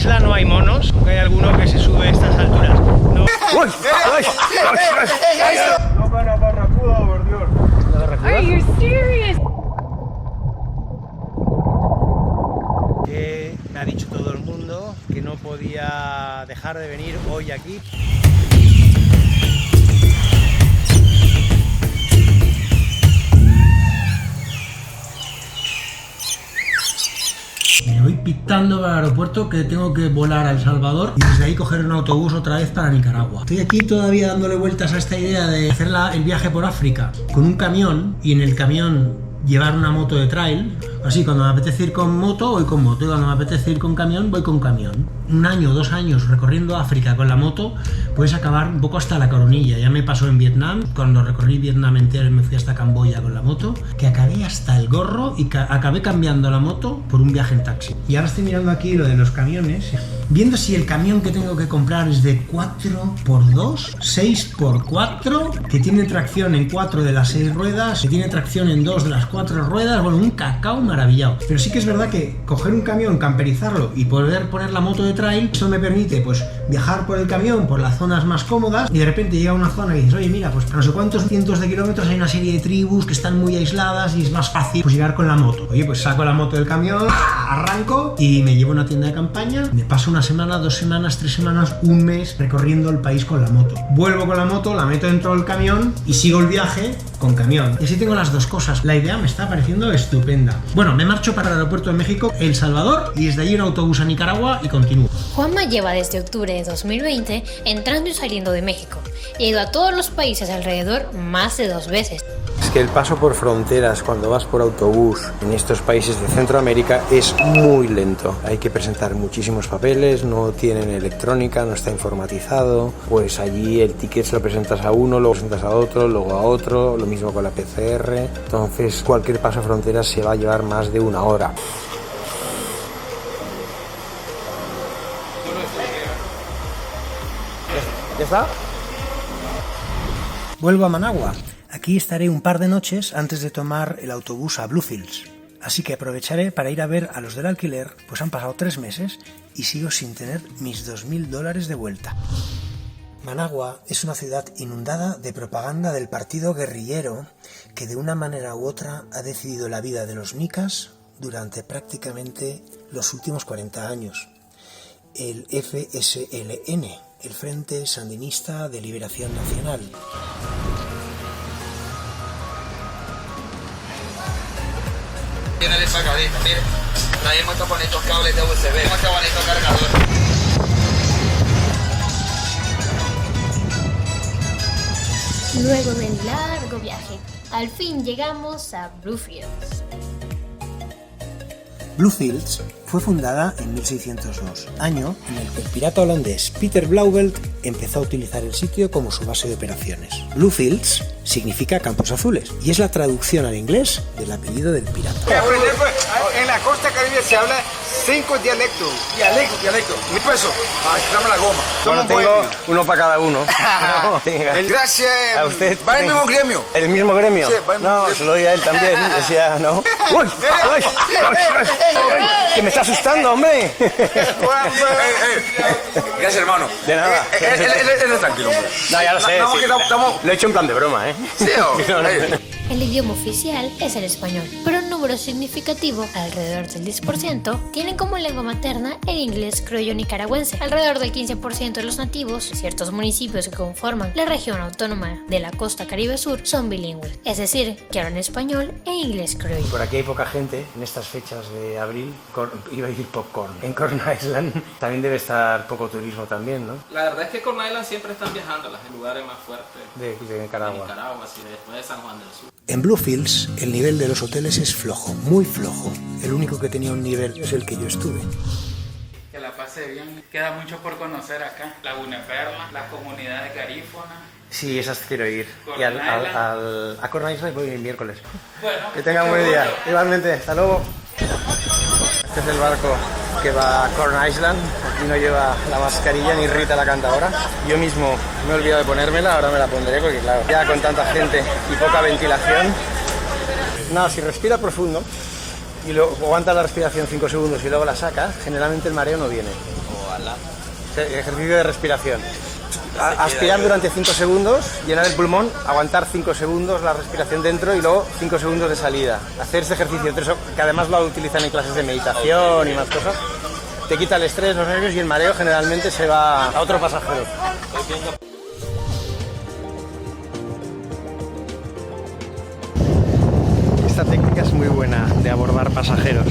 isla no hay monos, aunque hay alguno que se sube a estas alturas. No. ¡Uy! ¡Ay! No van a barracuda, por Dios. Are you serious? Que me ha dicho todo el mundo que no podía dejar de venir hoy aquí. Me voy pitando para el aeropuerto que tengo que volar a El Salvador y desde ahí coger un autobús otra vez para Nicaragua. Estoy aquí todavía dándole vueltas a esta idea de hacer el viaje por África con un camión y en el camión llevar una moto de trail. Así, cuando me apetece ir con moto, voy con moto, y cuando me apetece ir con camión, voy con camión. 1 año, 2 años recorriendo África con la moto, puedes acabar un poco hasta la coronilla. Ya me pasó en Vietnam, cuando recorrí Vietnam entero y me fui hasta Camboya con la moto, que acabé hasta el gorro y acabé cambiando la moto por un viaje en taxi. Y ahora estoy mirando aquí lo de los camiones, viendo si el camión que tengo que comprar es de 4x2, 6x4, que tiene tracción en 4 de las 6 ruedas, que tiene tracción en 2 de las 4 ruedas, bueno, un cacao maravillado. Pero sí que es verdad que coger un camión, camperizarlo y poder poner la moto de trail, eso me permite pues viajar por el camión por las zonas más cómodas y de repente llega a una zona y dices, oye mira, pues a no sé cuántos cientos de kilómetros hay una serie de tribus que están muy aisladas y es más fácil pues llegar con la moto. Oye, pues saco la moto del camión, arranco y me llevo a una tienda de campaña, me paso 1 semana, 2 semanas, 3 semanas, 1 mes recorriendo el país con la moto. Vuelvo con la moto, la meto dentro del camión y sigo el viaje con camión. Y así tengo las dos cosas. La idea me está pareciendo estupenda. Bueno, me marcho para el aeropuerto de México, El Salvador, y desde allí un autobús a Nicaragua y continúo. Juanma lleva desde octubre de 2020 entrando y saliendo de México. Ha ido a todos los países alrededor más de 2 veces. Es que el paso por fronteras cuando vas por autobús en estos países de Centroamérica es muy lento. Hay que presentar muchísimos papeles, no tienen electrónica, no está informatizado. Pues allí el ticket se lo presentas a uno, luego presentas a otro, luego a otro, lo mismo con la PCR. Entonces cualquier paso a fronteras se va a llevar más de 1 hora. ¿Ya está? Vuelvo a Managua. Aquí estaré un par de noches antes de tomar el autobús a Bluefields. Así que aprovecharé para ir a ver a los del alquiler, pues han pasado 3 meses y sigo sin tener mis $2000 de vuelta. Managua es una ciudad inundada de propaganda del partido guerrillero que de una manera u otra ha decidido la vida de los nicas durante prácticamente los últimos 40 años. El FSLN, el Frente Sandinista de Liberación Nacional. Tiene el sacadito, mire, traemos estos bonitos cables de USB, este bonito cargador. Luego de un largo viaje, al fin llegamos a Bluefields. Bluefields fue fundada en 1602, año en el que el pirata holandés Peter Blauvelt empezó a utilizar el sitio como su base de operaciones. Bluefields significa campos azules y es la traducción al inglés del apellido del pirata. En la costa caribe se habla 5 dialectos. Dialecto. $1000. Dame la goma. Bueno, tengo uno para cada uno. Gracias. A usted. Va el mismo gremio. ¿El mismo gremio? Sí, va el mismo no, gremio. se lo doy a él también. Decía, no. ¡Uy! ¡Ay! ¡Que me está asustando, hombre! Gracias, hermano. De nada. Él es tranquilo, hombre. No, ya lo sé. No, sí. que estamos... Lo he hecho en plan de broma, ¿eh? Sí, El idioma oficial es el español, pero un número significativo, alrededor del 10%, tienen como lengua materna el inglés criollo nicaragüense. Alrededor del 15% de los nativos de ciertos municipios que conforman la región autónoma de la costa Caribe Sur son bilingües, es decir, que hablan español e inglés criollo. Por aquí hay poca gente en estas fechas de abril. Iba a decir popcorn. En Corn Island también debe estar poco turismo también, ¿no? La verdad es que Corn Island siempre están viajando a los lugares más fuertes De Nicaragua. de Nicaragua, así después de San Juan del Sur. En Bluefields el nivel de los hoteles es flojo, muy flojo. El único que tenía un nivel es el que yo estuve. Que la pase bien. Queda mucho por conocer acá. Laguna Perla, la comunidad de Garífona. Sí, esas quiero ir. Corn Y Island. a Corn Island voy el miércoles. Bueno, Que tengan un buen día. Igualmente, hasta luego. Este es el barco que va a Corn Island. Aquí no lleva la mascarilla ni Rita la cantadora. Yo mismo me he olvidado de ponérmela, ahora me la pondré porque claro, ya con tanta gente y poca ventilación. Nada, si respira profundo y luego aguanta la respiración 5 segundos y luego la saca, generalmente el mareo no viene. Ejercicio de respiración. Aspirar durante 5 segundos, llenar el pulmón, aguantar 5 segundos la respiración dentro y luego 5 segundos de salida. Hacer ese ejercicio, que además lo utilizan en clases de meditación y más cosas, te quita el estrés, los nervios y el mareo generalmente se va a otro pasajero. Esta técnica es muy buena de abordar pasajeros.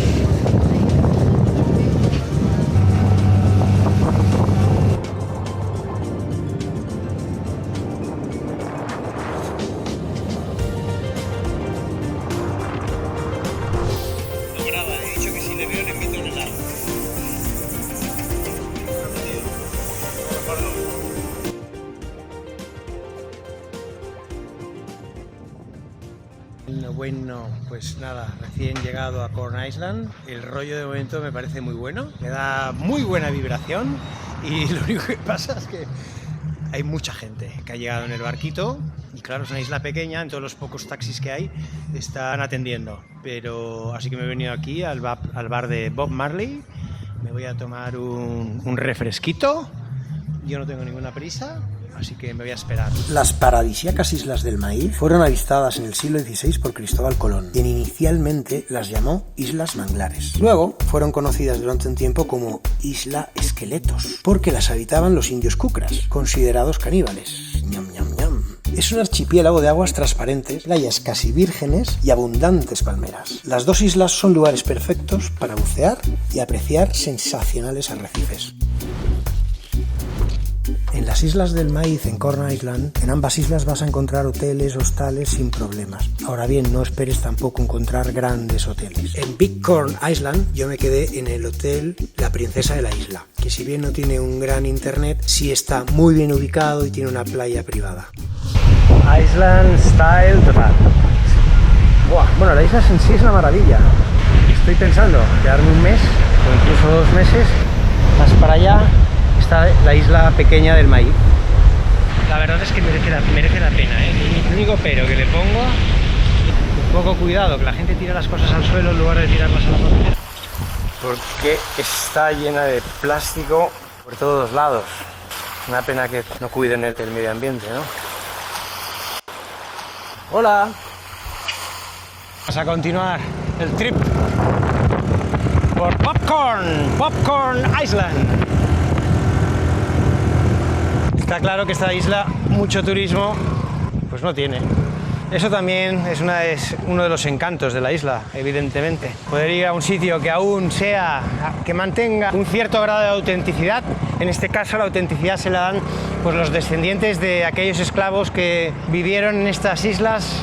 Bueno, pues nada, recién llegado a Corn Island, el rollo de momento me parece muy bueno, me da muy buena vibración y lo único que pasa es que hay mucha gente que ha llegado en el barquito y claro, es una isla pequeña, en todos los pocos taxis que hay están atendiendo, pero así que me he venido aquí al bar de Bob Marley, me voy a tomar un refresquito, yo no tengo ninguna prisa. Así que me voy a esperar. Las paradisíacas Islas del Maíz fueron avistadas en el siglo XVI por Cristóbal Colón, quien inicialmente las llamó Islas Manglares. Luego fueron conocidas durante un tiempo como Isla Esqueletos, porque las habitaban los indios cucras, considerados caníbales. Ñam, ñam, ñam. Es un archipiélago de aguas transparentes, playas casi vírgenes y abundantes palmeras. Las dos islas son lugares perfectos para bucear y apreciar sensacionales arrecifes. En las Islas del Maíz, en Corn Island, en ambas islas vas a encontrar hoteles, hostales sin problemas. Ahora bien, no esperes tampoco encontrar grandes hoteles. En Big Corn Island yo me quedé en el hotel La Princesa de la Isla, que si bien no tiene un gran internet, sí está muy bien ubicado y tiene una playa privada. Island Style Trap. Bueno, la isla en sí es una maravilla. Estoy pensando quedarme un mes o incluso 2 meses más para allá. Está la isla pequeña del Maíz. La verdad es que merece la pena, ¿eh? El único pero que le pongo, un poco cuidado, que la gente tira las cosas al suelo en lugar de tirarlas a la frontera. Porque está llena de plástico por todos lados. Una pena que no cuiden el medio ambiente, ¿no? Hola. Vamos a continuar el trip por Popcorn Island. Está claro que esta isla mucho turismo pues no tiene. Eso también es uno de los encantos de la isla, evidentemente. Poder ir a un sitio que mantenga un cierto grado de autenticidad. En este caso la autenticidad se la dan pues, los descendientes de aquellos esclavos que vivieron en estas islas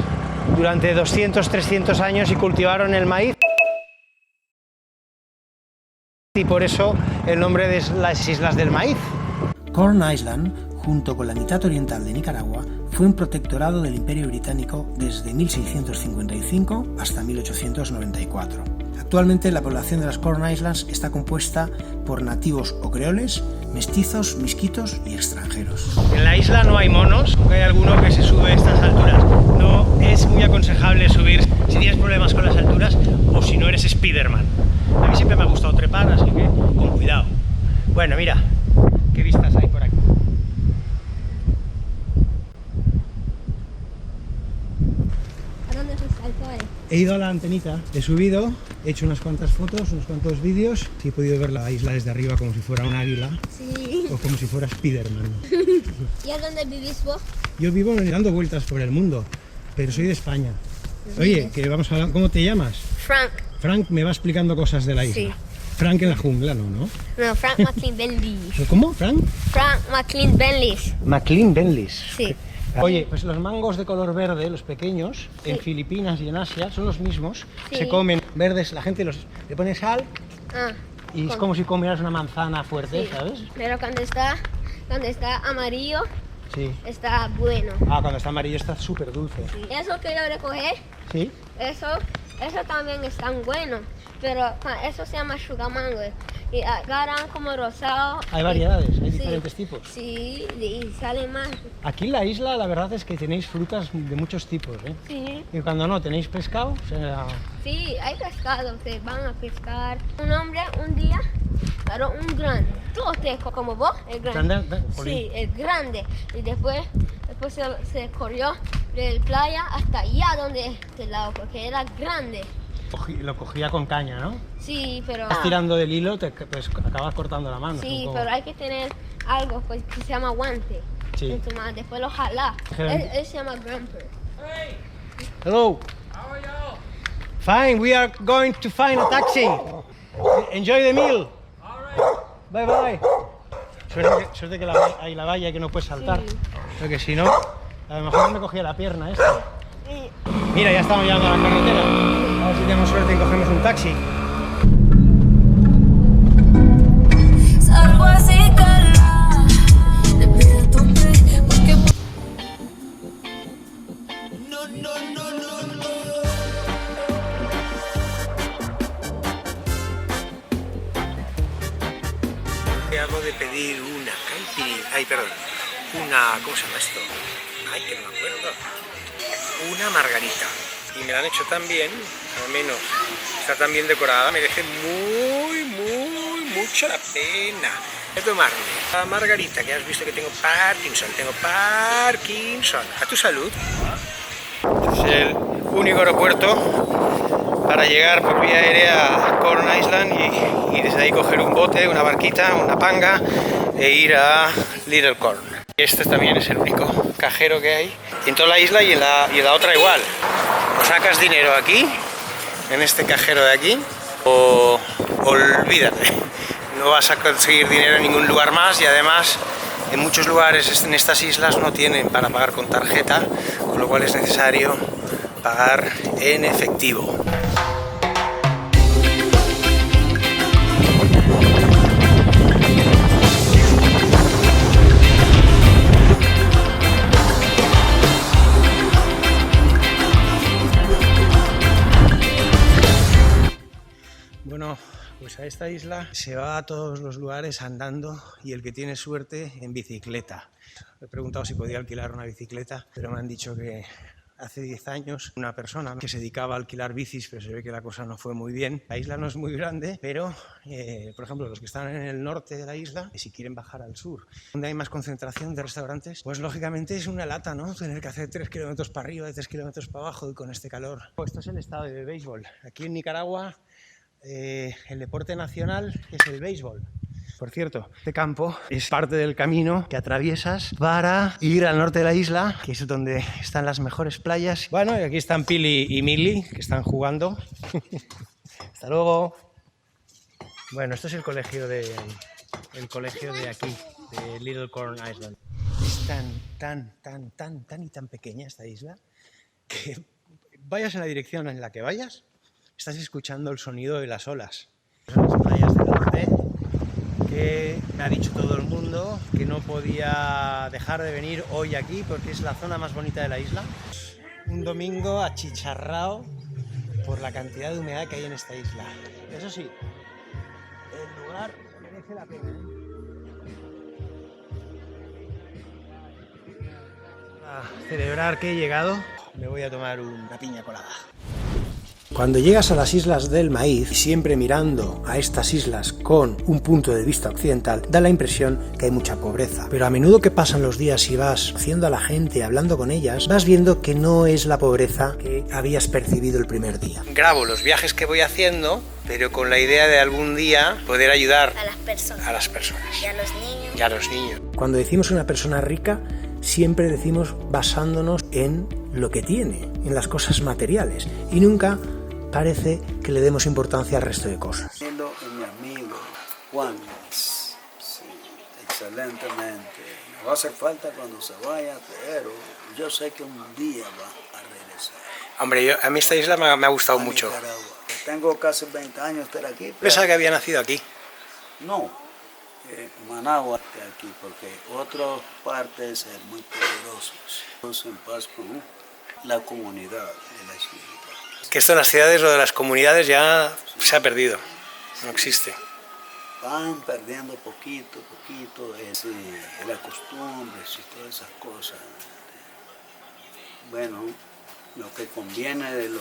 durante 200-300 años y cultivaron el maíz. Y por eso el nombre de las Islas del Maíz. Corn Island, junto con la mitad oriental de Nicaragua, fue un protectorado del Imperio Británico desde 1655 hasta 1894. Actualmente la población de las Corn Islands está compuesta por nativos o creoles, mestizos, misquitos y extranjeros. En la isla no hay monos, aunque hay alguno que se sube a estas alturas. No es muy aconsejable subir si tienes problemas con las alturas o si no eres Spiderman. A mí siempre me ha gustado trepar, así que con cuidado. Bueno, mira, qué vistas hay por aquí. He ido a la antenita, he subido, he hecho unas cuantas fotos, unos cuantos vídeos. Sí, he podido ver la isla desde arriba como si fuera un águila. Sí. O como si fuera Spiderman. ¿Y a dónde vivís vos? Yo vivo dando vueltas por el mundo, pero soy de España. Oye, que vamos a hablar, ¿cómo te llamas? Frank. Frank me va explicando cosas de la isla. Sí. Frank en la jungla, ¿no? No, Frank McLean Benlis. ¿Cómo, Frank? Frank McLean Benlis. McLean Benlis. Sí. Oye, pues los mangos de color verde, los pequeños, sí, en Filipinas y en Asia, son los mismos. Sí. Se comen verdes, la gente le pone sal y es como si comieras una manzana fuerte, sí, ¿sabes? Pero cuando está amarillo, sí, está bueno. Ah, cuando está amarillo está súper dulce. Sí. Eso que yo recogí, sí, eso también es tan bueno, pero eso se llama sugar mango. Y agarran como rosado. Hay variedades, hay diferentes tipos. Sí, y salen más. Aquí en la isla la verdad es que tenéis frutas de muchos tipos, ¿eh? Sí. Y cuando no tenéis pescado, Sí, hay pescado, se van a pescar. Un hombre un día Pero un grande. Como vos, el grande. Sí, el grande. Y después se corrió de la playa hasta allá donde este lado, porque era grande. Lo cogía con caña, ¿no? Sí, pero... Estás tirando del hilo, pues acabas cortando la mano. Sí, pero hay que tener algo pues, que se llama guante. Sí. En tu mano. Después lo jalás. Él se llama Grumper. Hello. How are y'all? Fine, we are going to find a taxi. Enjoy the meal. Bye bye. Suerte que hay la valla que no puedes saltar. Sí. Porque si no, a lo mejor me cogía la pierna esta. Mira, ya estamos llegando a la carretera. A ver si tenemos suerte y cogemos un taxi. Salgo así, cala. Te pido tu fe, porque... Hago de pedir una caipirinha. Ay, perdón. ¿Cómo se llama esto? Ay, que no me acuerdo. Una margarita. Y me la han hecho tan bien, al menos está tan bien decorada, merece mucho la pena. Voy a tomarme la margarita, que has visto que tengo Parkinson. A tu salud. Este es el único aeropuerto para llegar por vía aérea a Corn Island y desde ahí coger un bote, una barquita, una panga e ir a Little Corn. Este también es el único cajero que hay en toda la isla y en la otra igual. O sacas dinero aquí, en este cajero de aquí, o olvídate. No vas a conseguir dinero en ningún lugar más y además en muchos lugares en estas islas no tienen para pagar con tarjeta, con lo cual es necesario pagar en efectivo. Bueno, pues a esta isla se va a todos los lugares andando y el que tiene suerte en bicicleta. He preguntado si podía alquilar una bicicleta, pero me han dicho que hace 10 años una persona que se dedicaba a alquilar bicis, pero se ve que la cosa no fue muy bien. La isla no es muy grande, pero por ejemplo los que están en el norte de la isla, y si quieren bajar al sur, donde hay más concentración de restaurantes, pues lógicamente es una lata, ¿no? Tener que hacer 3 kilómetros para arriba y 3 kilómetros para abajo y con este calor. Esto es el estadio de béisbol. Aquí en Nicaragua el deporte nacional es el béisbol. Por cierto, este campo es parte del camino que atraviesas para ir al norte de la isla, que es donde están las mejores playas. Bueno, y aquí están Pili y Mili, que están jugando. Hasta luego. Bueno, esto es el colegio de aquí, de Little Corn Island. Es tan pequeña esta isla que vayas en la dirección en la que vayas, estás escuchando el sonido de las olas. Son las playas del norte que me ha dicho todo el mundo que no podía dejar de venir hoy aquí porque es la zona más bonita de la isla. Un domingo achicharrado por la cantidad de humedad que hay en esta isla. Eso sí, el lugar merece la pena. Para celebrar que he llegado, me voy a tomar una piña colada. Cuando llegas a las Islas del Maíz, siempre mirando a estas islas con un punto de vista occidental, da la impresión que hay mucha pobreza. Pero a menudo que pasan los días y vas conociendo a la gente, hablando con ellas, vas viendo que no es la pobreza que habías percibido el primer día. Grabo los viajes que voy haciendo, pero con la idea de algún día poder ayudar a las personas. Y a los niños. Y a los niños. Cuando decimos una persona rica, siempre decimos basándonos en lo que tiene, en las cosas materiales, y nunca parece que le demos importancia al resto de cosas. Mi amigo Juan, sí, excelentemente. Me va a hacer falta cuando se vaya, pero yo sé que un día va a regresar. Hombre, a mí esta isla me ha gustado mucho. Nicaragua. Tengo casi 20 años de estar aquí. Pensaba que había nacido aquí. No, Managua aquí, porque otras partes son muy peligrosas. Estamos en paz con la comunidad de la isla. Que esto en las ciudades, lo de las comunidades ya se ha perdido, no existe. Van perdiendo poquito, las costumbres y todas esas cosas. Bueno, lo que conviene del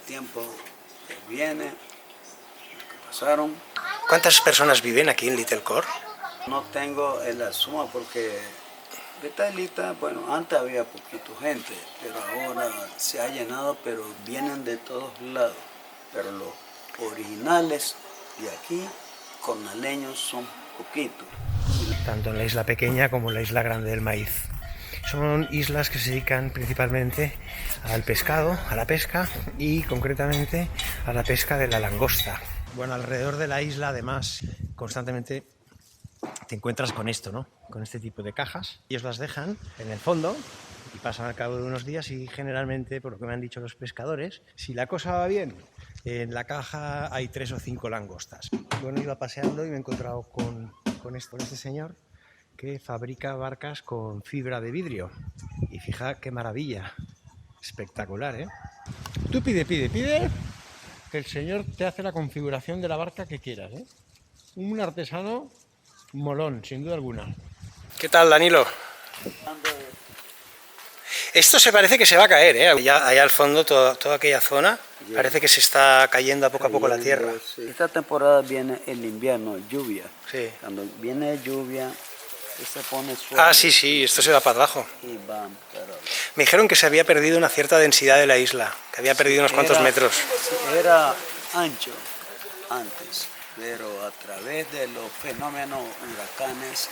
tiempo que viene, lo que pasaron, ¿Cuántas personas viven aquí en Little Core? No tengo la suma porque esta islita, bueno, antes había poquito gente, pero ahora se ha llenado, pero vienen de todos lados. Pero los originales de aquí, cornaleños, son poquitos. Tanto en la isla pequeña como en la isla grande del maíz. Son islas que se dedican principalmente al pescado, a la pesca y concretamente a la pesca de la langosta. Bueno, alrededor de la isla además constantemente te encuentras con esto, ¿no? Con este tipo de cajas. Ellos las dejan en el fondo y pasan al cabo de unos días y generalmente, por lo que me han dicho los pescadores, si la cosa va bien, en la caja hay 3 o 5 langostas. Bueno, iba paseando y me he encontrado con este señor que fabrica barcas con fibra de vidrio. Y fija qué maravilla. Espectacular, ¿eh? Tú pide, que el señor te hace la configuración de la barca que quieras, ¿eh? Un artesano molón, sin duda alguna. ¿Qué tal, Danilo? Esto se parece que se va a caer, ¿eh? Allá al fondo, toda aquella zona, parece que se está cayendo a poco la tierra. Sí. Esta temporada viene el invierno, lluvia. Sí. Cuando viene lluvia, se pone suave. Ah, sí, esto se va para abajo. Y va, pero... Me dijeron que se había perdido una cierta densidad de la isla, que había perdido unos cuantos metros. Era ancho antes, pero a través de los fenómenos huracanes.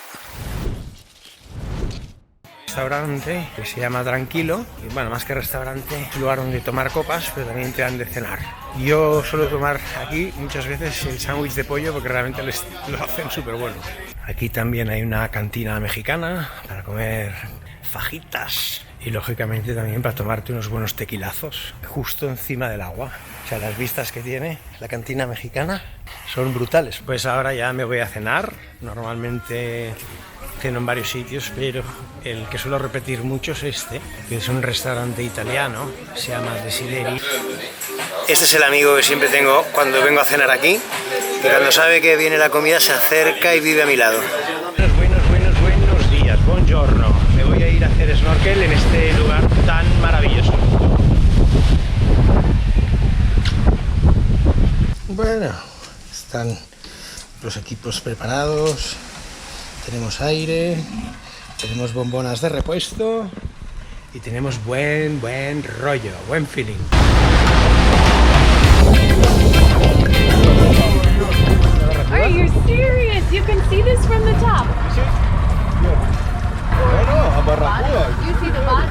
Restaurante que se llama Tranquilo, y bueno, más que restaurante, lugar donde tomar copas, pero también te dan de cenar. Yo suelo tomar aquí muchas veces el sándwich de pollo porque realmente lo hacen súper bueno. Aquí también hay una cantina mexicana para comer fajitas y lógicamente también para tomarte unos buenos tequilazos justo encima del agua. O sea, las vistas que tiene la cantina mexicana son brutales. Pues ahora ya me voy a cenar. Normalmente ceno en varios sitios, pero el que suelo repetir mucho es este, que es un restaurante italiano, se llama Desideri. Este es el amigo que siempre tengo cuando vengo a cenar aquí, que cuando sabe que viene la comida se acerca y vive a mi lado. Buenos días, buongiorno. Me voy a ir a hacer snorkel en este lugar tan maravilloso. Bueno, están los equipos preparados. Tenemos aire, tenemos bombonas de repuesto y tenemos buen rollo, buen feeling. Are you serious? You can see this from the top. You see the body.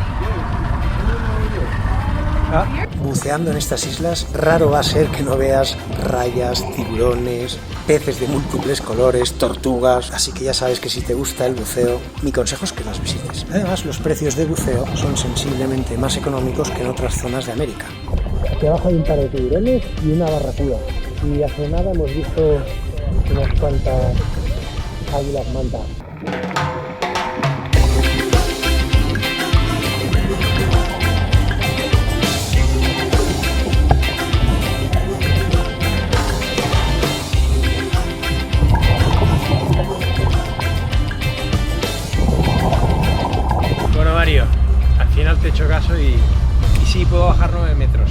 Buceando en estas islas, raro va a ser que no veas rayas, tiburones, peces de múltiples colores, tortugas, así que ya sabes que si te gusta el buceo, mi consejo es que las visites. Además, los precios de buceo son sensiblemente más económicos que en otras zonas de América. Aquí abajo hay un par de tiburones y una barracuda. Y hace nada hemos visto unas cuantas águilas manta. Mario, al final te he hecho caso y sí, puedo bajar 9 metros.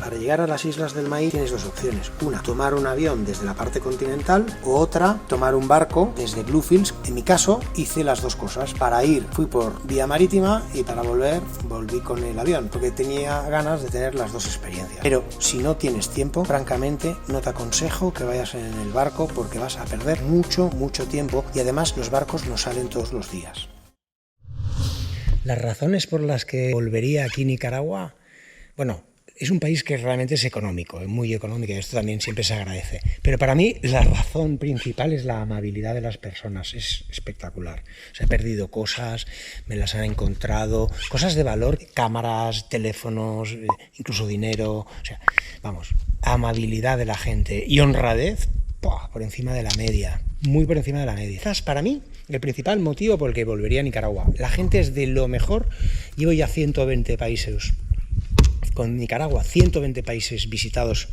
Para llegar a las Islas del Maíz tienes dos opciones. Una, tomar un avión desde la parte continental, o otra, tomar un barco desde Bluefields. En mi caso, hice las dos cosas. Para ir fui por vía marítima y para volver volví con el avión, porque tenía ganas de tener las dos experiencias. Pero si no tienes tiempo, francamente, no te aconsejo que vayas en el barco porque vas a perder mucho tiempo y además los barcos no salen todos los días. Las razones por las que volvería aquí a Nicaragua, bueno, es un país que realmente es económico, es muy económico y esto también siempre se agradece. Pero para mí la razón principal es la amabilidad de las personas, es espectacular. O sea, he perdido cosas, me las han encontrado, cosas de valor, cámaras, teléfonos, incluso dinero, o sea, vamos, amabilidad de la gente y honradez por encima de la media, muy por encima de la media. Quizás para mí el principal motivo por el que volvería a Nicaragua. La gente es de lo mejor, llevo ya 120 países con Nicaragua, 120 países visitados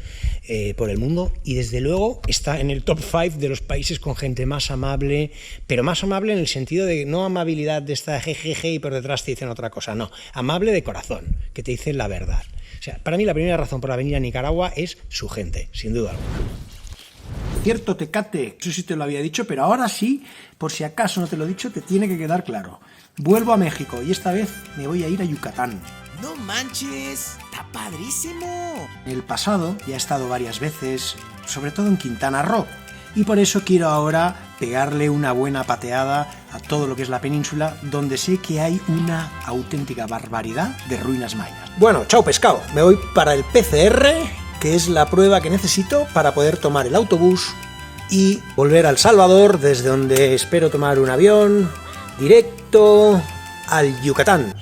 por el mundo, y desde luego está en el top 5 de los países con gente más amable, pero más amable en el sentido de no amabilidad de esta jejeje y por detrás te dicen otra cosa, no, amable de corazón, que te dicen la verdad. O sea, para mí la primera razón por venir a Nicaragua es su gente, sin duda alguna. Cierto, Tecate, eso sí te lo había dicho, pero ahora sí, por si acaso no te lo he dicho, te tiene que quedar claro. Vuelvo a México y esta vez me voy a ir a Yucatán. ¡No manches! ¡Está padrísimo! En el pasado ya he estado varias veces, sobre todo en Quintana Roo, y por eso quiero ahora pegarle una buena pateada a todo lo que es la península, donde sé que hay una auténtica barbaridad de ruinas mayas. Bueno, chao pescado, me voy para el PCR, que es la prueba que necesito para poder tomar el autobús y volver a El Salvador, desde donde espero tomar un avión directo al Yucatán.